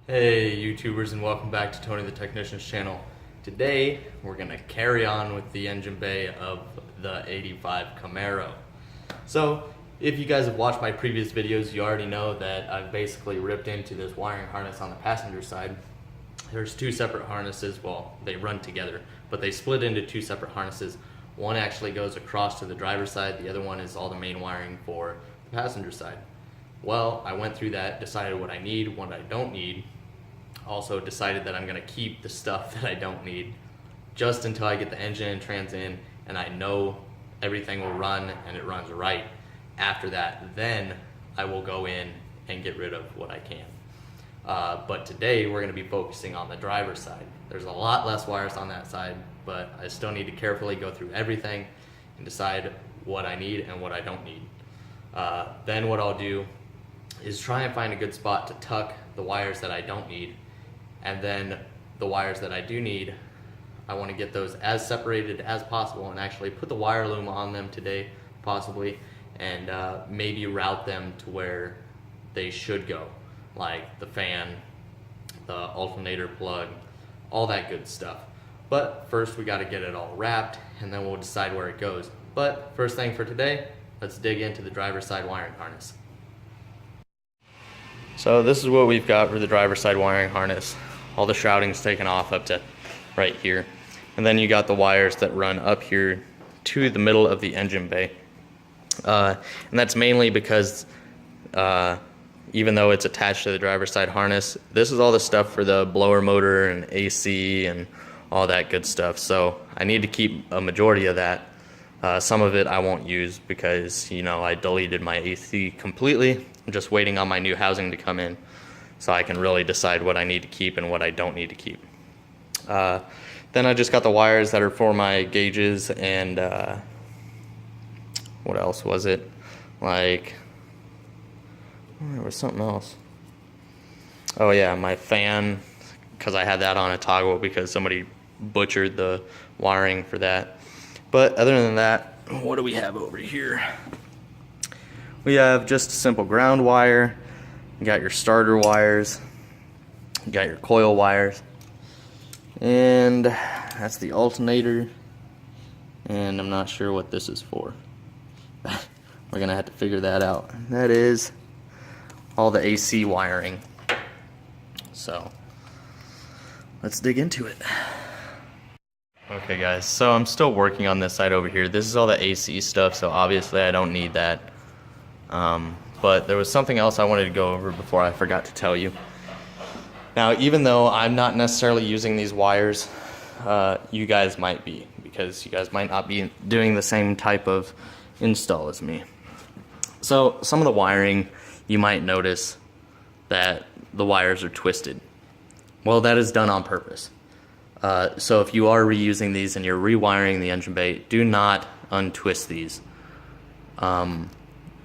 Hey YouTubers, and welcome back to Tony the Technician's channel. Today we're going to carry on with the engine bay of the 85 Camaro. So if you guys have watched my previous videos, you already know that I've basically ripped into this wiring harness on the passenger side. There's two separate harnesses. Well, they run together, but they split into two separate harnesses. One actually goes across to the driver's side, the other one is all the main wiring for the passenger side. Well, I went through that, decided what I need, what I don't need. Also decided that I'm going to keep the stuff that I don't need just until I get the engine and trans in and I know everything will run and it runs right. After that, then I will go in and get rid of what I can. But today we're going to be focusing on the driver's side. There's a lot less wires on that side, but I still need to carefully go through everything and decide what I need and what I don't need. Then what I'll do is try and find a good spot to tuck the wires that I don't need, and then the wires that I do need, I want to get those as separated as possible and actually put the wire loom on them today possibly, and maybe route them to where they should go, like the fan, the alternator plug, all that good stuff. But first we got to get it all wrapped and then we'll decide where it goes. But first thing for today, let's dig into the driver's side wiring harness. So this is what we've got for the driver's side wiring harness. All the shrouding's taken off up to right here. And then you got the wires that run up here to the middle of the engine bay. And that's mainly because even though it's attached to the driver's side harness, this is all the stuff for the blower motor and AC and all that good stuff. So I need to keep a majority of that. Some of it I won't use because, you know, I deleted my AC completely. I'm just waiting on my new housing to come in so I can really decide what I need to keep and what I don't need to keep. Then I just got the wires that are for my gauges and what else was it? Like, there was something else. Oh yeah, my fan, because I had that on a toggle because somebody butchered the wiring for that. But other than that, what do we have over here? We have just a simple ground wire. You got your starter wires. You got your coil wires. And that's the alternator. And I'm not sure what this is for. We're gonna have to figure that out. That is all the AC wiring. So let's dig into it. Okay guys, so I'm still working on this side over here. This is all the AC stuff, so obviously I don't need that. But there was something else I wanted to go over before I forgot to tell you. Now, even though I'm not necessarily using these wires, you guys might be, because you guys might not be doing the same type of install as me. So some of the wiring, you might notice that the wires are twisted. Well, that is done on purpose. So if you are reusing these and you're rewiring the engine bay, do not untwist these.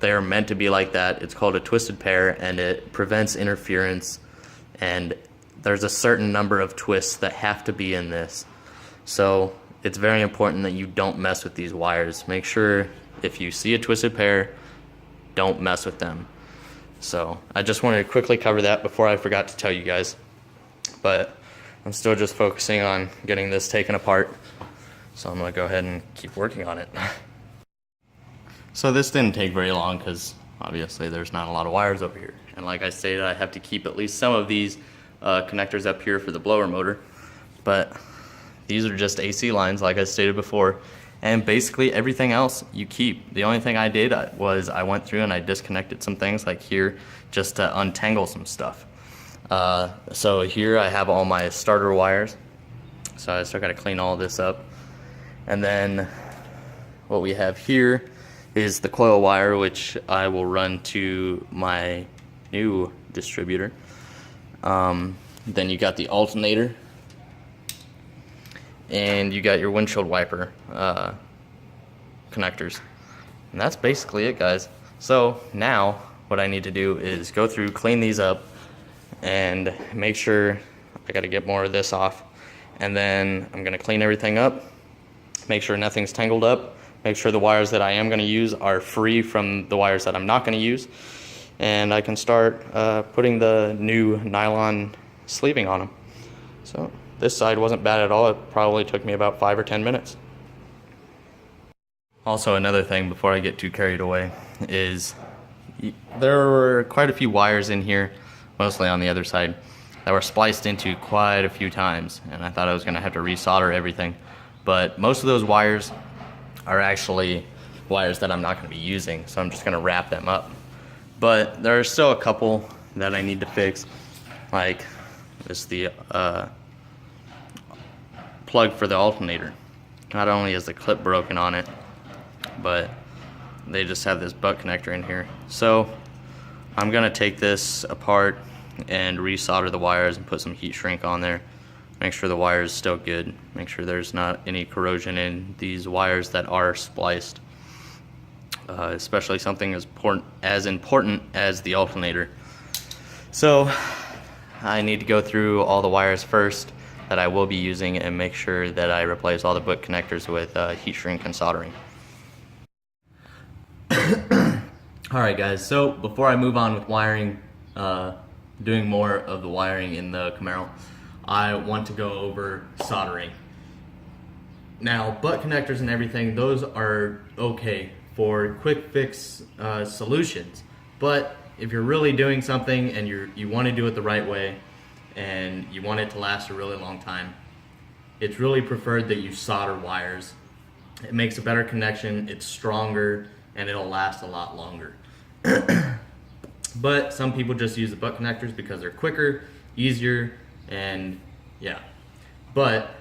They are meant to be like that. It's called a twisted pair, and it prevents interference, and there's a certain number of twists that have to be in this. So it's very important that you don't mess with these wires. Make sure if you see a twisted pair, don't mess with them. So I just wanted to quickly cover that before I forgot to tell you guys. But I'm still just focusing on getting this taken apart. So I'm gonna go ahead and keep working on it. So this didn't take very long because obviously there's not a lot of wires over here. And like I stated, I have to keep at least some of these connectors up here for the blower motor. But these are just AC lines like I stated before. And basically everything else you keep. The only thing I did was I went through and I disconnected some things like here just to untangle some stuff. So here I have all my starter wires. So I still got to clean all this up. And then what we have here is the coil wire, which I will run to my new distributor. Then you got the alternator, and you got your windshield wiper connectors. And that's basically it, guys. So now what I need to do is go through, clean these up, and make sure I got to get more of this off. And then I'm going to clean everything up, make sure nothing's tangled up, make sure the wires that I am going to use are free from the wires that I'm not going to use, and I can start putting the new nylon sleeving on them. So this side wasn't bad at all. It probably took me about 5 or 10 minutes. Also, another thing before I get too carried away is there were quite a few wires in here, mostly on the other side, that were spliced into quite a few times, and I thought I was going to have to resolder everything. But most of those wires are actually wires that I'm not going to be using, so I'm just going to wrap them up. But there are still a couple that I need to fix, like this, the plug for the alternator. Not only is the clip broken on it, but they just have this butt connector in here. So I'm gonna take this apart and resolder the wires and put some heat shrink on there. Make sure the wire is still good. Make sure there's not any corrosion in these wires that are spliced. Especially something as important as the alternator. So I need to go through all the wires first that I will be using and make sure that I replace all the butt connectors with heat shrink and soldering. Alright guys, so before I move on with wiring, doing more of the wiring in the Camaro, I want to go over soldering. Now, butt connectors and everything, those are okay for quick fix solutions, but if you're really doing something and you want to do it the right way and you want it to last a really long time, it's really preferred that you solder wires. It makes a better connection, it's stronger, and it'll last a lot longer. But some people just use the butt connectors because they're quicker, easier, and yeah. But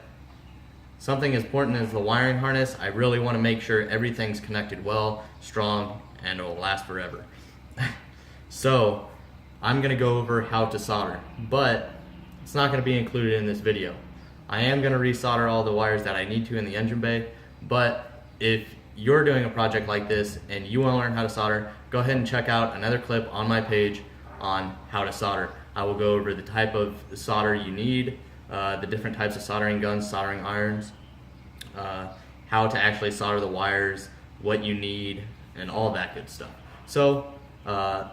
something as important as the wiring harness, I really want to make sure everything's connected well, strong, and it will last forever. So I'm going to go over how to solder, but it's not going to be included in this video. I am going to resolder all the wires that I need to in the engine bay, but if you're doing a project like this and you want to learn how to solder, go ahead and check out another clip on my page on how to solder. I will go over the type of solder you need, the different types of soldering guns, soldering irons, how to actually solder the wires, what you need, and all that good stuff. So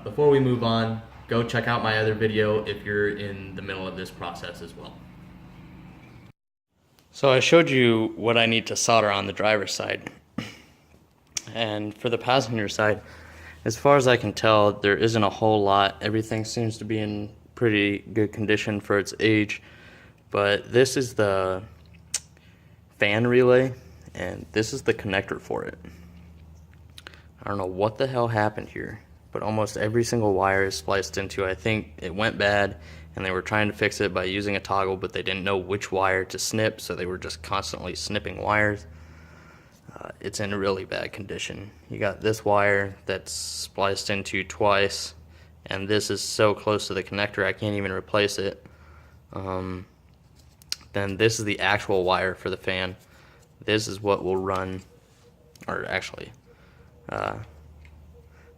before we move on, go check out my other video if you're in the middle of this process as well. So I showed you what I need to solder on the driver's side. And for the passenger side, as far as I can tell, there isn't a whole lot. Everything seems to be in pretty good condition for its age. But this is the fan relay, and this is the connector for it. I don't know what the hell happened here, but almost every single wire is spliced into. I think it went bad, and they were trying to fix it by using a toggle, but they didn't know which wire to snip, so they were just constantly snipping wires. It's in really bad condition. You got this wire that's spliced into twice, and this is so close to the connector I can't even replace it. Then this is the actual wire for the fan. This is what will run, or actually,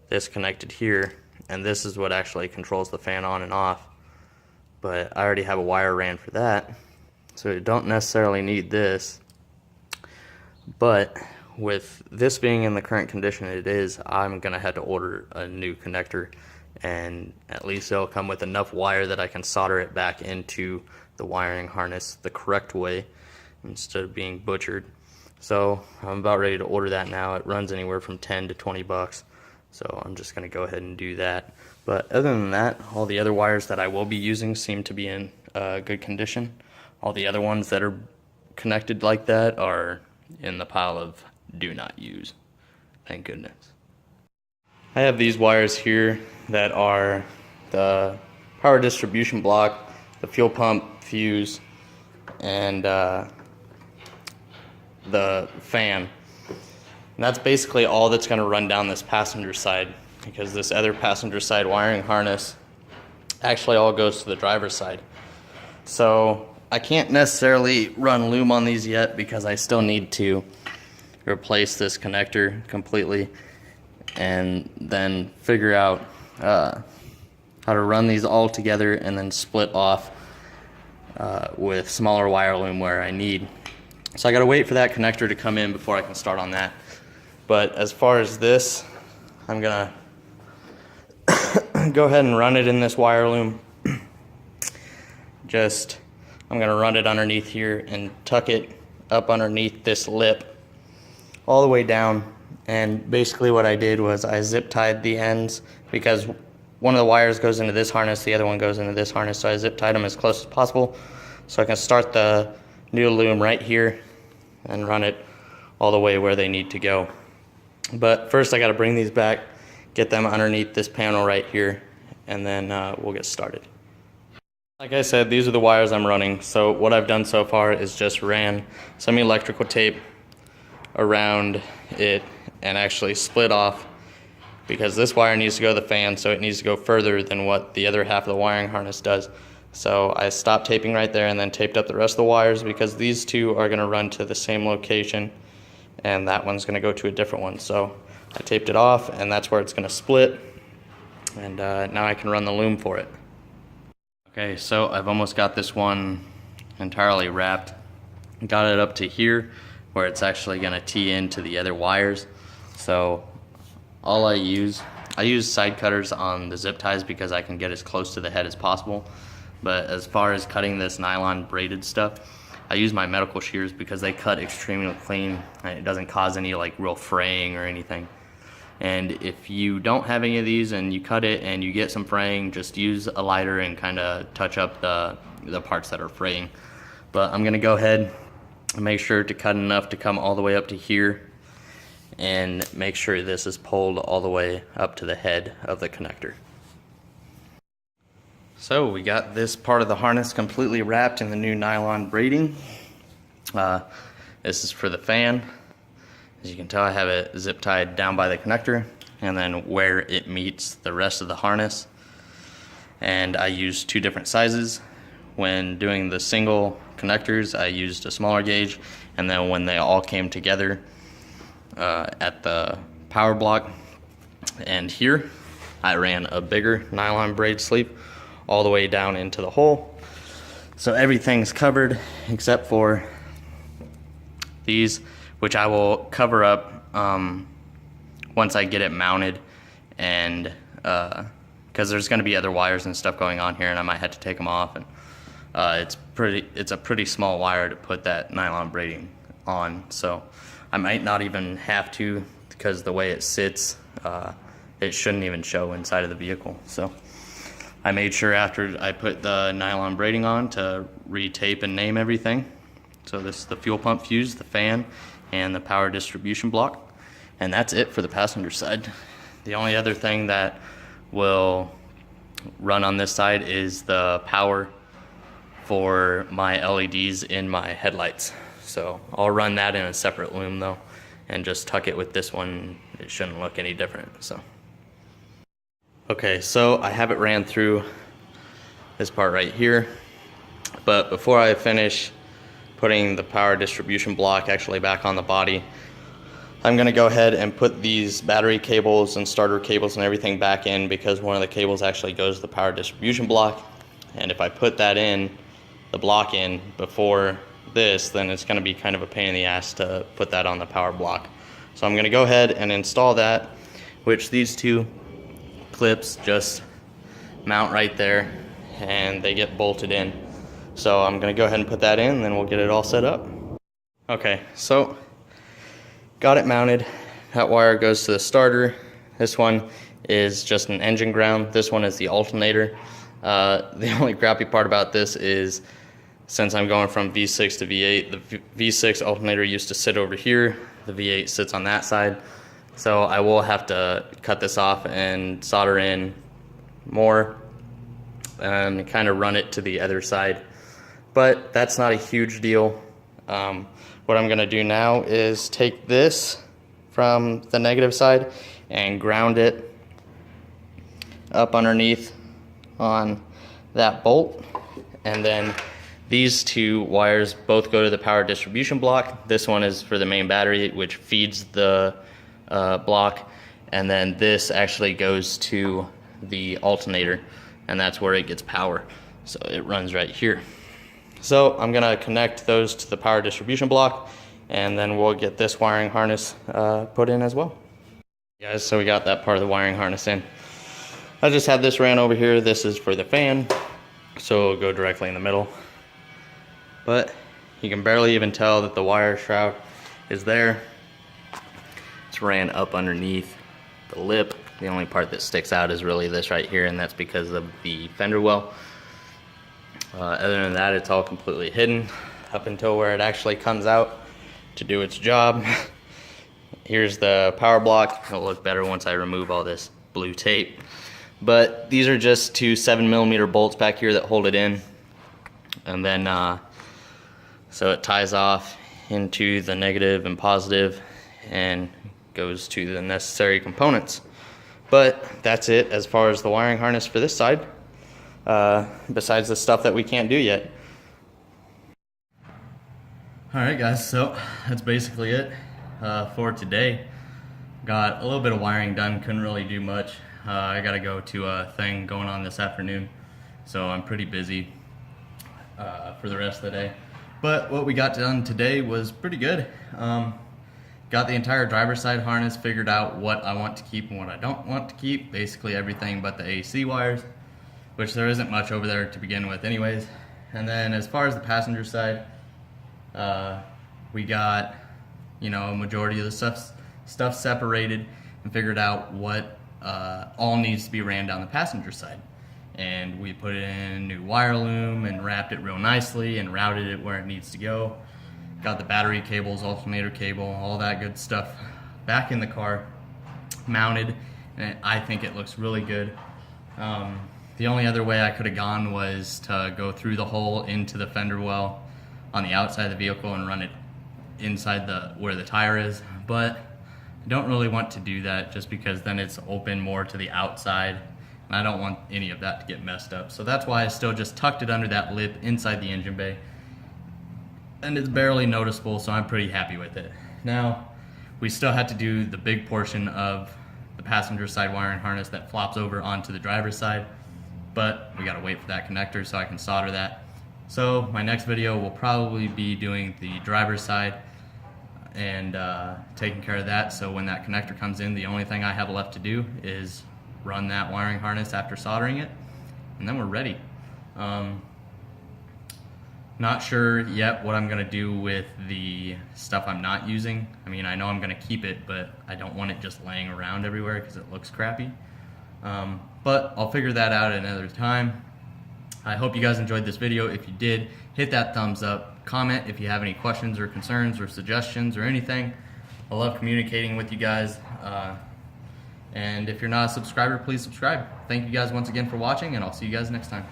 this connected here, and this is what actually controls the fan on and off. But I already have a wire ran for that, so you don't necessarily need this. But with this being in the current condition it is, I'm gonna have to order a new connector, and at least it'll come with enough wire that I can solder it back into the wiring harness the correct way instead of being butchered. So I'm about ready to order that now. It runs anywhere from 10 to 20 bucks, so I'm just gonna go ahead and do that. But other than that, all the other wires that I will be using seem to be in good condition. All the other ones that are connected like that are in the pile of do not use. Thank goodness. I have these wires here that are the power distribution block, the fuel pump fuse, and the fan. And that's basically all that's going to run down this passenger side, because this other passenger side wiring harness actually all goes to the driver's side. So I can't necessarily run Loom on these yet because I still need to replace this connector completely and then figure out how to run these all together and then split off with smaller wire Loom where I need. So I gotta wait for that connector to come in before I can start on that. But as far as this, I'm gonna go ahead and run it in this wire Loom. I'm gonna run it underneath here and tuck it up underneath this lip all the way down. And basically what I did was I zip tied the ends, because one of the wires goes into this harness, the other one goes into this harness, so I zip tied them as close as possible so I can start the new loom right here and run it all the way where they need to go. But first I got to bring these back, get them underneath this panel right here, and then we'll get started. Like I said, these are the wires I'm running. So what I've done so far is just ran some electrical tape around it and actually split off, because this wire needs to go to the fan, so it needs to go further than what the other half of the wiring harness does. So I stopped taping right there and then taped up the rest of the wires, because these two are going to run to the same location and that one's going to go to a different one. So I taped it off, and that's where it's going to split, and now I can run the loom for it. Okay, so I've almost got this one entirely wrapped. Got it up to here where it's actually going to tee into the other wires. So all I use side cutters on the zip ties because I can get as close to the head as possible. But as far as cutting this nylon braided stuff, I use my medical shears because they cut extremely clean and it doesn't cause any like real fraying or anything. And if you don't have any of these and you cut it and you get some fraying, just use a lighter and kind of touch up the parts that are fraying. But I'm gonna go ahead and make sure to cut enough to come all the way up to here, and make sure this is pulled all the way up to the head of the connector. So we got this part of the harness completely wrapped in the new nylon braiding. This is for the fan. As you can tell, I have it zip tied down by the connector and then where it meets the rest of the harness. And I used two different sizes. When doing the single connectors, I used a smaller gauge, and then when they all came together at the power block and here, I ran a bigger nylon braid sleeve all the way down into the hole. So everything's covered except for these, which I will cover up once I get it mounted, and because there's going to be other wires and stuff going on here and I might have to take them off, and it's a pretty small wire to put that nylon braiding on, so I might not even have to, because the way it sits, it shouldn't even show inside of the vehicle. So I made sure after I put the nylon braiding on to re-tape and name everything. So this is the fuel pump fuse, the fan, and the power distribution block. And that's it for the passenger side. The only other thing that will run on this side is the power for my LEDs in my headlights. So I'll run that in a separate loom though, and just tuck it with this one. It shouldn't look any different. So okay, so I have it ran through this part right here, but before I finish putting the power distribution block actually back on the body, I'm going to go ahead and put these battery cables and starter cables and everything back in, because one of the cables actually goes to the power distribution block, and if I put that in, the block in, before this, then it's going to be kind of a pain in the ass to put that on the power block. So I'm going to go ahead and install that, which these two clips just mount right there and they get bolted in. So I'm going to go ahead and put that in, and then we'll get it all set up. Okay, so got it mounted. That wire goes to the starter. This one is just an engine ground. This one is the alternator. The only crappy part about this is, since I'm going from V6 to V8, the V6 alternator used to sit over here. The V8 sits on that side. So I will have to cut this off and solder in more and kind of run it to the other side. But that's not a huge deal. What I'm going to do now is take this from the negative side and ground it up underneath on that bolt, and then these two wires both go to the power distribution block. This one is for the main battery, which feeds the block, and then this actually goes to the alternator, and that's where it gets power. So it runs right here. So I'm gonna connect those to the power distribution block, and then we'll get this wiring harness put in as well. Guys, so we got that part of the wiring harness in. I just had this ran over here. This is for the fan, so it'll go directly in the middle. But you can barely even tell that the wire shroud is there. It's ran up underneath the lip. The only part that sticks out is really this right here, and that's because of the fender well. Other than that, it's all completely hidden up until where it actually comes out to do its job. Here's the power block. It'll look better once I remove all this blue tape. But these are just two 7mm bolts back here that hold it in. And then, so it ties off into the negative and positive and goes to the necessary components. But that's it as far as the wiring harness for this side, besides the stuff that we can't do yet. Alright guys, so that's basically it for today. Got a little bit of wiring done, couldn't really do much. I gotta go to a thing going on this afternoon, so I'm pretty busy for the rest of the day. But what we got done today was pretty good. Got the entire driver's side harness, figured out what I want to keep and what I don't want to keep. Basically everything but the AC wires, which there isn't much over there to begin with anyways. And then as far as the passenger side, we got, you know, a majority of the stuff separated and figured out what all needs to be ran down the passenger side. And we put in new wire loom and wrapped it real nicely and routed it where it needs to go. Got the battery cables, alternator cable, all that good stuff back in the car, mounted, and I think it looks really good. The only other way I could have gone was to go through the hole into the fender well on the outside of the vehicle and run it inside where the tire is, but I don't really want to do that just because then it's open more to the outside and I don't want any of that to get messed up. So that's why I still just tucked it under that lip inside the engine bay. And it's barely noticeable, so I'm pretty happy with it. Now, we still have to do the big portion of the passenger side wiring harness that flops over onto the driver's side, but we gotta wait for that connector so I can solder that. So my next video will probably be doing the driver's side and taking care of that, so when that connector comes in, the only thing I have left to do is run that wiring harness after soldering it, and then we're ready. Not sure yet what I'm gonna do with the stuff I'm not using. I mean, I know I'm gonna keep it, but I don't want it just laying around everywhere because it looks crappy. But I'll figure that out at another time. I hope you guys enjoyed this video. If you did, hit that thumbs up. Comment if you have any questions or concerns or suggestions or anything. I love communicating with you guys. And if you're not a subscriber, please subscribe. Thank you guys once again for watching, and I'll see you guys next time.